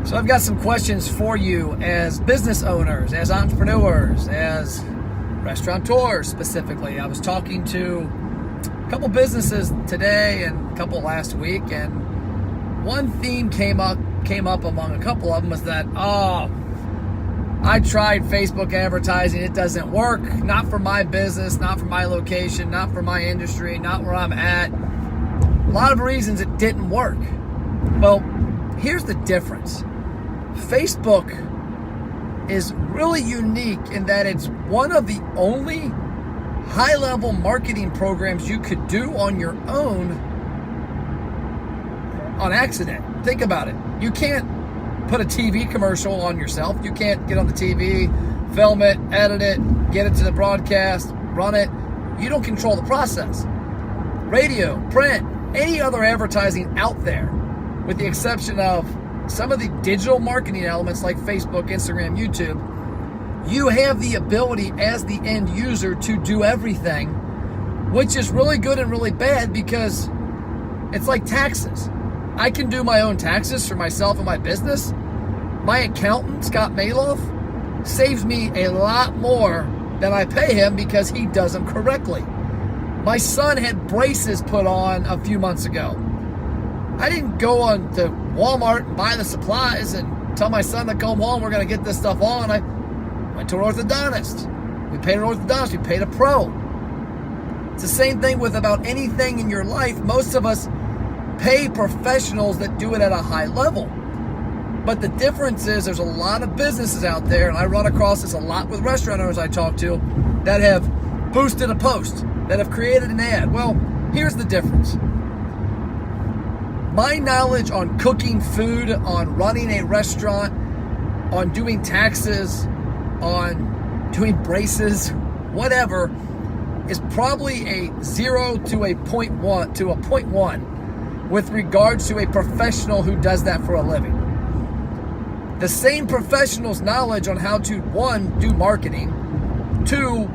So I've got some questions for you as business owners, as entrepreneurs, as restaurateurs specifically. I was talking to a couple businesses today and a couple last week, and one theme came up among a couple of them was that, I tried Facebook advertising, it doesn't work, not for my business, not for my location, not for my industry, not where I'm at. A lot of reasons it didn't work. Well, here's the difference. Facebook is really unique in that it's one of the only high-level marketing programs you could do on your own on accident. Think about it. You can't put a TV commercial on yourself. You can't get on the TV, film it, edit it, get it to the broadcast, run it. You don't control the process. Radio, print, any other advertising out there, with the exception of some of the digital marketing elements like Facebook, Instagram, YouTube, you have the ability as the end user to do everything, which is really good and really bad because it's like taxes. I can do my own taxes for myself and my business. My accountant, Scott Maloff, saves me a lot more than I pay him because he does them correctly. My son had braces put on a few months ago. I didn't go on to Walmart and buy the supplies and tell my son to come home, we're going to get this stuff on. I went to an orthodontist. We paid an orthodontist. We paid a pro. It's the same thing with about anything in your life. Most of us pay professionals that do it at a high level. But the difference is there's a lot of businesses out there, and I run across this a lot with restaurant owners I talk to, that have boosted a post, that have created an ad. Well, here's the difference. My knowledge on cooking food, on running a restaurant, on doing taxes, on doing braces, whatever, is probably a 0 to a 0.1 with regards to a professional who does that for a living. The same professional's knowledge on how to, 1, do marketing, 2,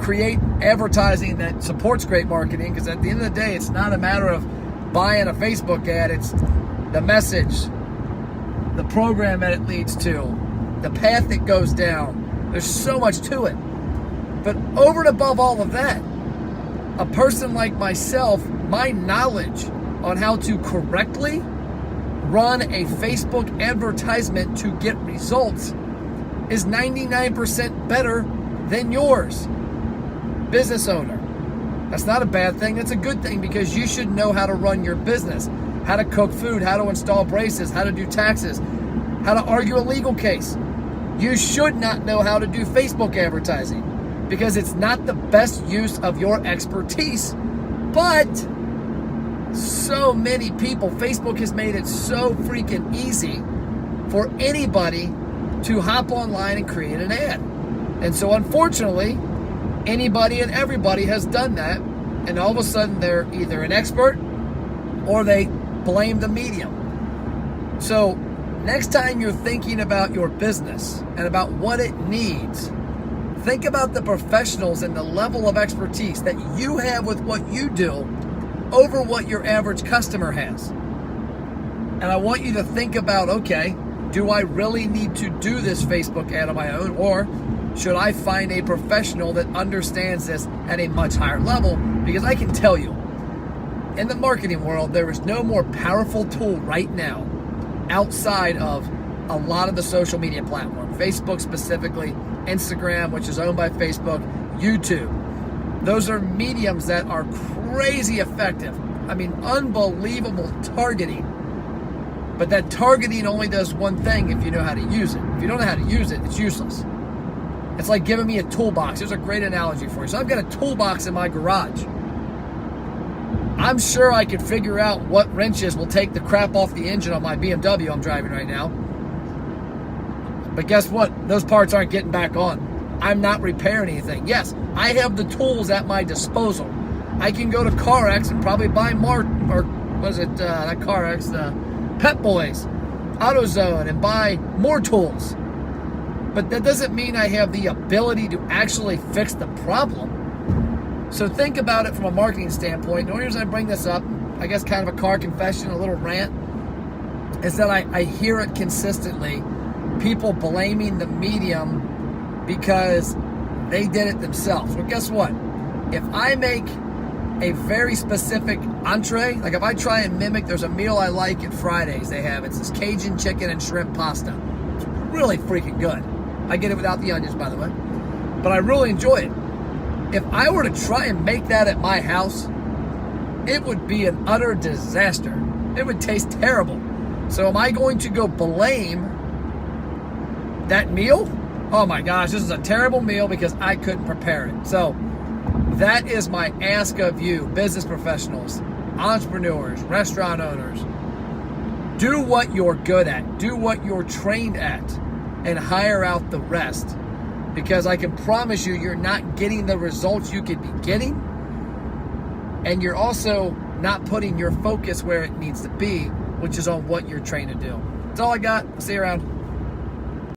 create advertising that supports great marketing, because at the end of the day, it's not a matter of buying a Facebook ad, it's the message, the program that it leads to, the path it goes down. There's so much to it. But over and above all of that, a person like myself, my knowledge on how to correctly run a Facebook advertisement to get results is 99% better than yours. Business owner. That's not a bad thing. That's a good thing because you should know how to run your business, how to cook food, how to install braces, how to do taxes, how to argue a legal case. You should not know how to do Facebook advertising because it's not the best use of your expertise. But so many people, Facebook has made it so freaking easy for anybody to hop online and create an ad. And so unfortunately, anybody and everybody has done that, and all of a sudden they're either an expert or they blame the medium. So next time you're thinking about your business and about what it needs, think about the professionals and the level of expertise that you have with what you do over what your average customer has. And I want you to think about, okay, do I really need to do this Facebook ad on my own, or should I find a professional that understands this at a much higher level? Because I can tell you, in the marketing world, there is no more powerful tool right now outside of a lot of the social media platforms. Facebook specifically, Instagram, which is owned by Facebook, YouTube. Those are mediums that are crazy effective. I mean, unbelievable targeting. But that targeting only does one thing if you know how to use it. If you don't know how to use it, it's useless. It's like giving me a toolbox. There's a great analogy for you. So I've got a toolbox in my garage. I'm sure I could figure out what wrenches will take the crap off the engine on my BMW I'm driving right now. But guess what? Those parts aren't getting back on. I'm not repairing anything. Yes, I have the tools at my disposal. I can go to CarX and probably buy more, or was it not CarX, Pep Boys, AutoZone, and buy more tools. But that doesn't mean I have the ability to actually fix the problem. So think about it from a marketing standpoint. The only reason I bring this up, I guess kind of a car confession, a little rant. is that I hear it consistently. People blaming the medium because they did it themselves. Well, guess what? If I make a very specific entree, like if I try and mimic, there's a meal I like at Fridays they have. It's this Cajun chicken and shrimp pasta. It's really freaking good. I get it without the onions, by the way. But I really enjoy it. If I were to try and make that at my house, it would be an utter disaster. It would taste terrible. So am I going to go blame that meal? Oh my gosh, this is a terrible meal because I couldn't prepare it. So that is my ask of you, business professionals, entrepreneurs, restaurant owners. Do what you're good at. Do what you're trained at and hire out the rest. Because I can promise you, you're not getting the results you could be getting. And you're also not putting your focus where it needs to be, which is on what you're trained to do. That's all I got. See you around.